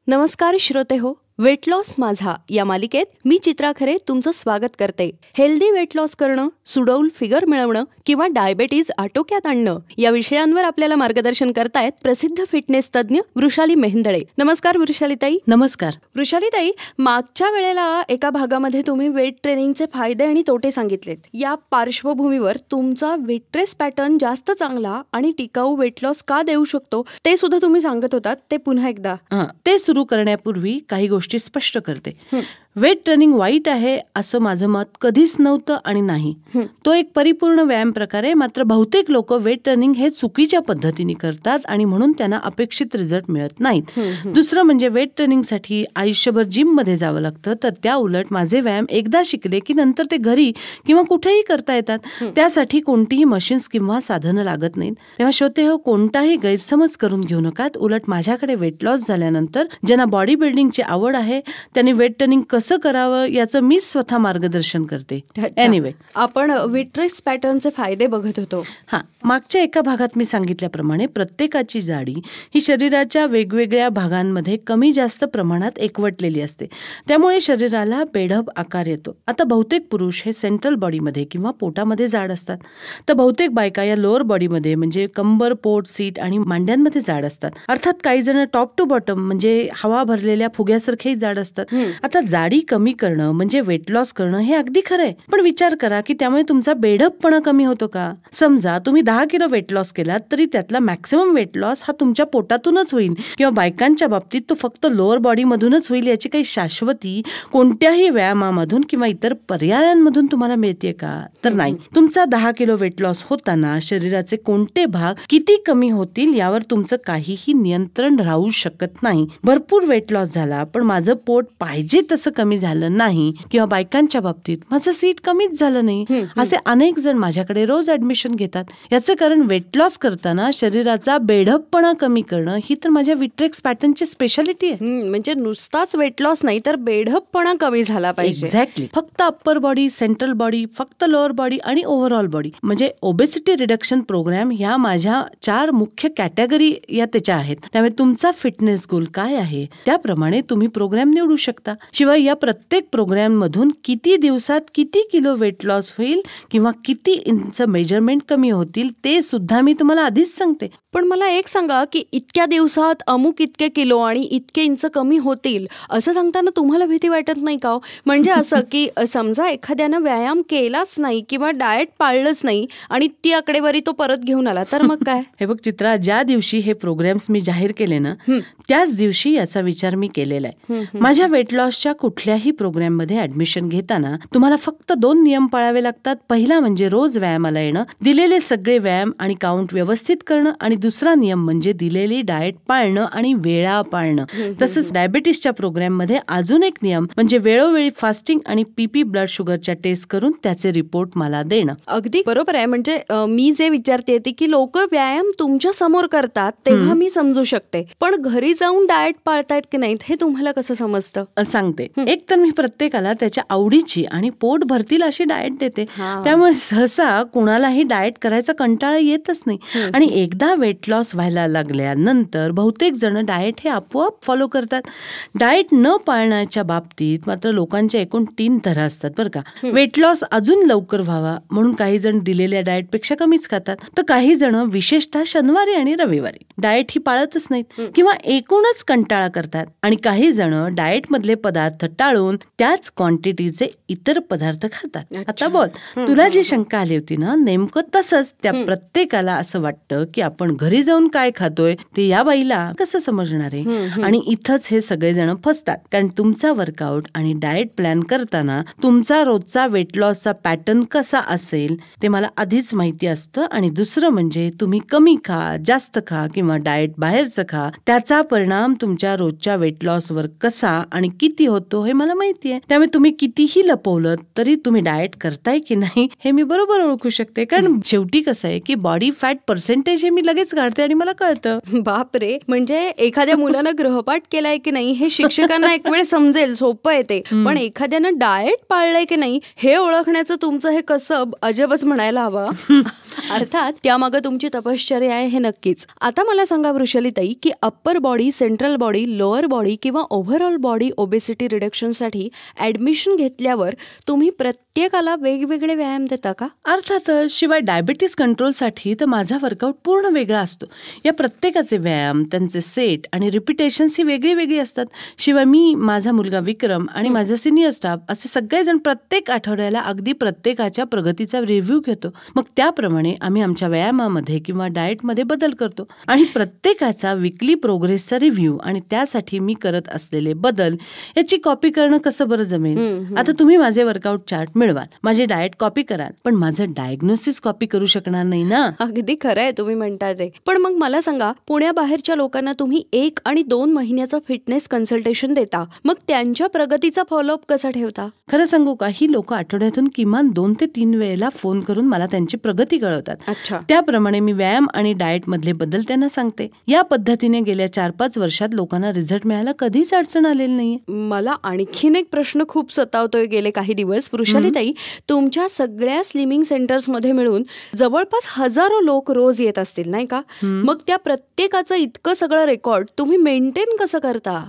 नमस्कार श्रोते हो, वेट लॉस माझा या मालिकेत मी चित्रा खरे तुमचं स्वागत करते. हेल्दी वेट लॉस करणं, सुडौल फिगर मिळवणं किंवा डायबेटीज आटोक्यात आणणं या विषयांवर आपल्याला मार्गदर्शन करतायत प्रसिद्ध फिटनेस तज्ज्ञ वृषाली मेहेंदळे. नमस्कार वृषालीताई. नमस्कार वृषालीताई, मागच्या वेळेला एका भागामध्ये तुम्ही वेट ट्रेनिंगचे फायदे आणि तोटे सांगितलेत. या पार्श्वभूमीवर तुमचा वेट ट्रेस पॅटर्न जास्त चांगला आणि टिकाऊ वेट लॉस का देऊ शकतो ते सुद्धा तुम्ही सांगत होतात. ते पुन्हा एकदा. ते सुरू करण्यापूर्वी काही गोष्टी स्पष्ट करते. वेट ट्रेनिंग वाईट आहे असं माझं मत कधीच नव्हतं आणि नाही. तो एक परिपूर्ण व्यायाम प्रकार आहे. मात्र बहुतेक लोक वेट ट्रेनिंग हे चुकीच्या पद्धतीने करतात आणि म्हणून त्यांना अपेक्षित रिझल्ट मिळत नाहीत. दुसरं म्हणजे वेट ट्रेनिंगसाठी आयुष्यभर जिम मध्ये जावं लागतं, तर त्या उलट माझे व्यायाम एकदा शिकले की नंतर ते घरी किंवा कुठेही करता येतात. त्यासाठी कोणतीही मशीन्स किंवा साधनं लागत नाहीत. तेव्हा श्रोते हो, कोणताही गैरसमज करून घेऊ नकात. उलट माझ्याकडे वेट लॉस झाल्यानंतर ज्यांना बॉडी बिल्डिंगची आवड आहे त्यांनी वेट ट्रेनिंग कसं करावं याचं मी स्वतः मार्गदर्शन करते. एनिवे, आपण वेट ट्रेस पॅटर्नचे फायदे बघत होतो. मागच्या एका भागात मी सांगितल्याप्रमाणे प्रत्येकाची जाडी ही शरीराच्या वेगवेगळ्या भागांमध्ये कमी जास्त प्रमाणात एकवटलेली असते. त्यामुळे शरीराला बेढप आकार येतो. आता बहुतेक पुरुष हे सेंट्रल बॉडीमध्ये किंवा पोटामध्ये जाड असतात, तर बहुतेक बायका या लोअर बॉडीमध्ये म्हणजे कंबर, पोट, सीट आणि मांड्यांमध्ये जाड असतात. अर्थात काही जण टॉप टू बॉटम म्हणजे हवा भरलेल्या फुग्यासारखेही जाड असतात. आता जाडी कमी करणं म्हणजे वेट लॉस करणं हे अगदी खरंय, पण विचार करा की त्यामुळे तुमचा बेढपपणा कमी होतो का? समजा तुम्ही 10 किलो वेट लॉस केलात तरी त्यातला मॅक्सिमम वेट लॉस हा तुमच्या पोटातूनच होईल किंवा बायकांच्या बाबतीत तो फक्त लोअर बॉडी मधूनच होईल याची काही शाश्वती कोणत्याही व्यायामामधून किंवा इतर पर्यायांमधून तुम्हाला मिळते का? तर नाही. तुमचा 10 किलो वेट लॉस होताना शरीराचे कोणते भाग किती कमी होतील यावर तुमचं काहीही नियंत्रण राहू शकत नाही. भरपूर वेट लॉस झाला पण माझं पोट पाहिजे तसं कमी झालं नाही किंवा बायकांच्या बाबतीत माझं सीट कमीच झालं नाही, असे अनेक जण माझ्याकडे रोज ऍडमिशन घेतात. याचं कारण वेट लॉस करताना शरीराचा बेढपपणा कमी करणं ही तर माझ्या विट्रेक्स पॅटर्नची स्पेशालिटी आहे. म्हणजे नुसताच वेट लॉस नाही तर बेढपपणा कमी झाला पाहिजे. एक्झॅक्टली. फक्त अप्पर बॉडी, सेंट्रल बॉडी, फक्त लोअर बॉडी आणि ओव्हरऑल बॉडी म्हणजे ओबेसिटी रिडक्शन प्रोग्राम ह्या माझ्या 4 मुख्य कॅटेगरी या त्याच्या आहेत. त्यामुळे तुमचा फिटनेस गोल काय आहे त्याप्रमाणे तुम्ही प्रोग्राम निवडू शकता. शिवाय या प्रत्येक प्रोग्राम मधून किती दिवसात किती किलो वेट लॉस होईल किंवा किती इंच मेजरमेंट कमी होतील ते सुद्धा मी तुम्हाला आधीच सांगते. पण मला एक सांगा की इतक्या दिवसात अमुक इतके किलो आणि इतके इंच कमी होतील असं सांगताना तुम्हाला भीती वाटत नाही का? म्हणजे असं की समजा एखाद्यानं व्यायाम केलाच नाही किंवा डाएट पाळलंच नाही आणि ती आकडेवारी तो परत घेऊन आला तर मग काय? हे बघ चित्रा, ज्या दिवशी हे प्रोग्राम्स मी जाहीर केले ना त्याच दिवशी याचा विचार मी केलेला आहे. माझ्या वेट लॉसच्या कुठल्याही प्रोग्राम मध्ये ऍडमिशन घेताना तुम्हाला फक्त 2 नियम पाळावे लागतात. पहिला म्हणजे रोज व्यायामाला येणं, दिलेले सगळे व्यायाम आणि काउंट व्यवस्थित करणं, आणि दुसरा नियम म्हणजे दिलेली डाएट पाळणं आणि वेळा पाळणं. तसंच डायबिटीसच्या प्रोग्राम मध्ये अजून एक नियम म्हणजे वेळोवेळी फास्टिंग आणि पीपी ब्लड शुगरच्या टेस्ट करून त्याचे रिपोर्ट मला देणं. अगदी बरोबर आहे. म्हणजे मी जे विचारते ते की लोक व्यायाम तुमच्या समोर करतात तेव्हा मी समजू शकते, पण घरी जाऊन डाएट पाळतायत की नाहीत हे तुम्हाला कसं समजतं? सांगते. एक तर मी प्रत्येकाला त्याच्या आवडीची आणि पोट भरतील अशी डाएट देते. त्यामुळे सहसा कुणालाही डाएट करायचा कंटाळा येतच नाही. आणि एकदा वेट लॉस व्हायला लागल्यानंतर बहुतेक जण डाएट हे आपोआप फॉलो करतात. डाएट न पाळण्याच्या बाबतीत मात्र लोकांच्या एकूण 3 थर असतात बरं का. वेट लॉस अजून लवकर व्हावा म्हणून काही जण दिलेल्या डाएट पेक्षा कमीच खातात, तर काही जण विशेषतः शनिवारी आणि रविवारी डाएट ही पाळतच नाहीत किंवा एकूणच कंटाळा करतात. आणि काही जण डाएट मधले पदार्थ टाळून त्याच क्वांटिटीचे इतर पदार्थ खातात. आता बोल, तुला जी शंका आली होती ना, नेमकं तसंच त्या प्रत्येकाला असं वाटतं की आपण घरी जाऊन काय खातोय ते या बाईला कसं समजणार आहे. आणि इथंच हे सगळेजण फसतात. कारण तुमचा वर्कआउट आणि डाएट प्लॅन करताना तुमचा रोजचा वेट लॉसचा पॅटर्न कसा असेल ते मला आधीच माहिती असतं. आणि दुसरं म्हणजे तुम्ही कमी खा, जास्त खा किंवा डाएट बाहेरचं खा, त्याचा परिणाम तुमच्या रोजच्या वेट लॉसवर कसा आणि किती होतो हे मला माहिती आहे. त्यामुळे तुम्ही कितीही लपवलं तरी तुम्ही डाएट करताय की नाही हे मी बरोबर ओळखू शकते. कारण शेवटी कसं आहे की बॉडी फॅट पर्सेंटेज हे मी लगेच काढते आणि मला कळतं. बापरे, म्हणजे एखाद्या मुलानं गृहपाठ केलाय की नाही हे शिक्षकांना एक वेळ समजेल, सोपं आहे ते, पण एखाद्यानं डाएट पाळलंय की नाही हे ओळखण्याचं तुमचं हे कसब अजबच म्हणायला हवं. अर्थात त्यामागे तुमची तपश्चर्या आहे हे नक्कीच. आता मला सांगा वृषालीताई, की upper body, central body, lower body किंवा ओव्हरऑल बॉडी ओबेसिटी रिडक्शनसाठी ॲडमिशन घेतल्यावर तुम्ही प्रत्येकाला वेगवेगळे व्यायाम देता का? अर्थातच. शिवाय डायबिटीस कंट्रोलसाठी तर माझा वर्कआउट पूर्ण वेगळा असतो. या प्रत्येकाचे व्यायाम, त्यांचे सेट आणि रिपिटेशन्स ही वेगळी वेगळी असतात. शिवाय मी, माझा मुलगा विक्रम आणि माझा सिनियर स्टाफ असे सगळेजण प्रत्येक आठवड्याला अगदी प्रत्येकाच्या प्रगतीचा रिव्ह्यू घेतो. मग त्याप्रमाणे आम्ही आमच्या व्यायामामध्ये किंवा डाएटमध्ये बदल करतो आणि प्रत्येकाचा वीकली प्रोग्रेसचा रिव्ह्यू आणि त्यासाठी मी करत असलेले बदल याची कॉपी करणं कसं बरं जमेल? आता तुम्ही माझे वर्कआउट चार्ट मिळवाल, माझे डाएट कॉपी कराल, पण माझं डायग्नोसिस कॉपी करू शकणार नाही ना. अगदी खरं आहे तुम्ही म्हणताय ते. पण मग मला सांगा, पुण्याबाहेरच्या लोकांना तुम्ही 1 आणि 2 महिन्याचं फिटनेस कन्सल्टेशन देता, मग त्यांच्या प्रगतीचा फॉलोअप कसा ठेवता? खरं सांगू का, ही लोक आठवड्यातून किमान 2 ते 3 वेळेला फोन करून मला त्यांची प्रगती कळवतात. अच्छा. त्याप्रमाणे मी व्यायाम आणि डाएट मधले बदल त्यांना सांगते. या पद्धतीने गेल्या 4-5 वर्षात लोकांना रिझल्ट मिळायला कधीच अडचण आलेली नाहीये. मला आणखीन एक प्रश्न खूप सतावतोय गेले काही दिवस. वृषालीताई, तुमच्या सगळ्या स्लिमिंग सेंटर्स मध्ये मिळून जवळपास हजारो लोक रोज येत असतील नाही का? मग त्या प्रत्येकाचं इतकं सगळं रेकॉर्ड तुम्ही मेंटेन कसं करता?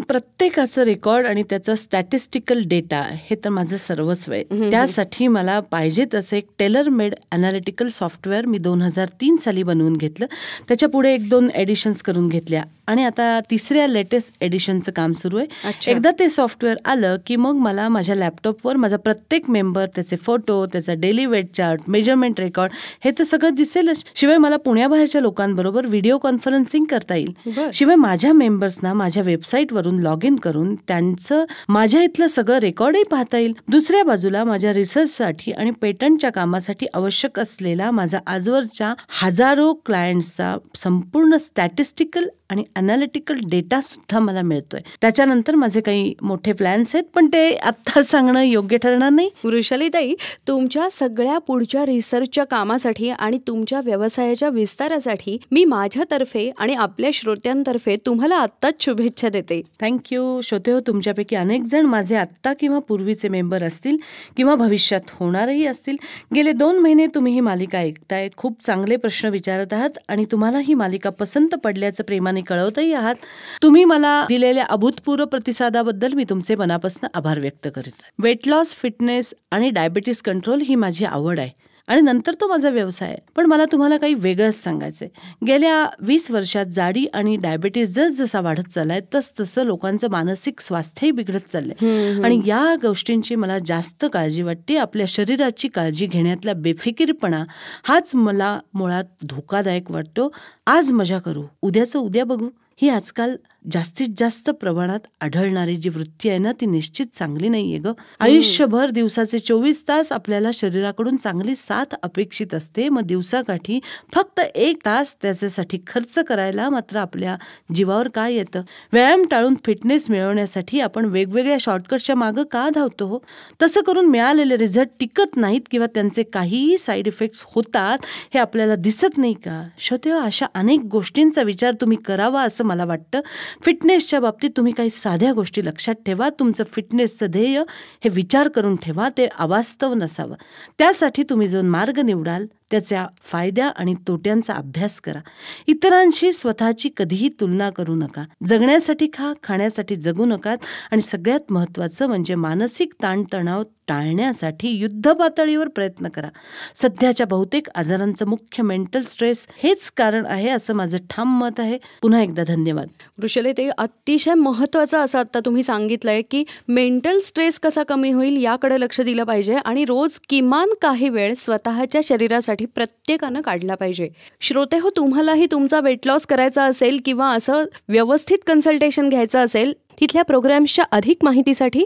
प्रत्येकाचं रेकॉर्ड आणि त्याचा स्टॅटिस्टिकल डेटा हे तर माझं सर्वस्व आहे. त्यासाठी मला पाहिजे तसं एक टेलर मेड अनालिटिकल सॉफ्टवेअर मी 2003 साली बनवून घेतलं. त्याच्या पुढे 1-2 एडिशन्स करून घेतल्या आणि आता 3ऱ्या लेटेस्ट एडिशनचं काम सुरू आहे. एकदा ते सॉफ्टवेअर आलं की मग मला माझ्या लॅपटॉपवर माझा प्रत्येक मेंबर, त्याचे फोटो, त्याचा daily weight chart, measurement record हे तर सगळं दिसेलच. शिवाय मला पुण्याबाहेरच्या लोकांबरोबर व्हिडिओ कॉन्फरन्सिंग करता येईल. शिवाय माझ्या मेंबर्सना माझ्या वेबसाईटवरून लॉग इन करून त्यांचं माझ्या इथलं सगळं रेकॉर्डही पाहता येईल. दुसऱ्या बाजूला माझ्या रिसर्चसाठी आणि पेटंटच्या कामासाठी आवश्यक असलेला माझा आजवरच्या हजारो क्लायंट्सचा संपूर्ण स्टॅटिस्टिकल आणि अनालिटिकल डेटा सुद्धा मला मिळतोय. त्याच्यानंतर माझे काही मोठे प्लॅन्स आहेत, पण ते आता सांगणं योग्य ठरणार नाही. वृषालीताई, तुमच्या सगळ्या पुढच्या रिसर्चच्या कामासाठी आणि तुमच्या व्यवसायाच्या विस्तारासाठी मी माझ्यातर्फे आणि आपल्या श्रोत्यांतर्फे तुम्हाला आत्ताच शुभेच्छा देते. थँक्यू. श्रोते हो, तुमच्यापैकी अनेक जण माझे आत्ता किंवा पूर्वीचे मेंबर असतील किंवा भविष्यात होणारही असतील. गेले 2 महिने तुम्ही ही मालिका ऐकताय. खूप चांगले प्रश्न विचारत आहात आणि तुम्हाला ही मालिका पसंत पडल्याचं प्रेमाने कळवतही आहात. तुम्ही मला दिलेल्या अभूतपूर्व प्रतिसादाबद्दल मी तुमचे मनापासून आभार व्यक्त करीत आहे. वेट लॉस, फिटनेस आणि डायबिटीस कंट्रोल ही माझी आवड आहे आणि नंतर तो माझा व्यवसाय आहे. पण मला तुम्हाला काही वेगळंच सांगायचंय. गेल्या 20 वर्षात जाडी आणि डायबिटीस जसजसा वाढत चाललाय तसं लोकांचं मानसिक स्वास्थ्यही बिघडत चाललंय आणि या गोष्टींची मला जास्त काळजी वाटते. आपल्या शरीराची काळजी घेण्यातला बेफिकीरपणा हाच मला मुळात धोकादायक वाटतो. आज मजा करू, उद्याचं उद्या बघू, ही आजकाल जास्तीत जास्त प्रमाणात आढळणारी जी वृत्ती आहे ना, ती निश्चित चांगली नाहीये ग. आयुष्यभर दिवसाचे 24 तास आपल्याला शरीराकडून चांगली साथ अपेक्षित असते. मग दिवसाकाठी फक्त 1 तास त्याच्यासाठी खर्च करायला मात्र आपल्या जीवावर काय येतं? व्यायाम टाळून फिटनेस मिळवण्यासाठी आपण वेगवेगळ्या शॉर्टकटच्या मागं का धावतो हो? तसं करून मिळालेले रिझल्ट टिकत नाहीत किंवा त्यांचे काहीही साईड इफेक्ट्स होतात हे आपल्याला दिसत नाही का? श्रोतेहो, अशा अनेक गोष्टींचा विचार तुम्ही करावा असं मला वाटतं. फिटनेसच्या बाबतीत तुम्ही काही साध्या गोष्टी लक्षात ठेवा. तुमचं फिटनेसचं ध्येय हे विचार करून ठेवा, ते अवास्तव नसावं. त्यासाठी तुम्ही जो मार्ग निवडाल त्याच्या फायद्या आणि तोट्यांचा अभ्यास करा. इतरांशी स्वतःची कधीही तुलना करू नका. जगण्यासाठी खा, खाण्यासाठी जगू नका आणि सगळ्यात महत्त्वाचं म्हणजे मानसिक ताणतणाव टाळण्यासाठी युद्ध पातळीवर प्रयत्न करा. सध्याच्या बहुतेक आजारांचं मुख्य मेंटल स्ट्रेस हेच कारण आहे असं माझं ठाम मत आहे. पुन्हा एकदा धन्यवाद. वृषाली, ते अतिशय महत्त्वाचं असं आता तुम्ही सांगितलंय की मेंटल स्ट्रेस कसा कमी होईल याकडे लक्ष दिलं पाहिजे आणि रोज किमान काही वेळ स्वतःच्या शरीरासाठी प्रत्येकानं काढला पाहिजे. श्रोते हो, तुम्हालाही तुमचा वेट लॉस करायचा असेल किंवा असं व्यवस्थित कन्सल्टेशन घ्यायचं असेल, तिथल्या प्रोग्राम्सच्या अधिक माहितीसाठी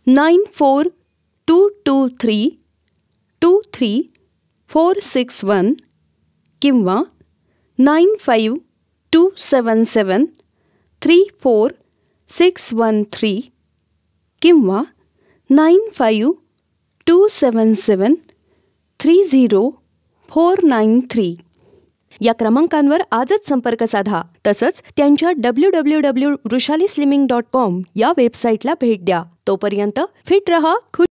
9422323461 किंवा 9527734613 किंवा 9527730493 या क्रमांकांवर आजच संपर्क साधा. तसंच त्यांच्या www.vrushalyslimming.com या वेबसाईटला भेट द्या. तोपर्यंत फिट रहा, खुश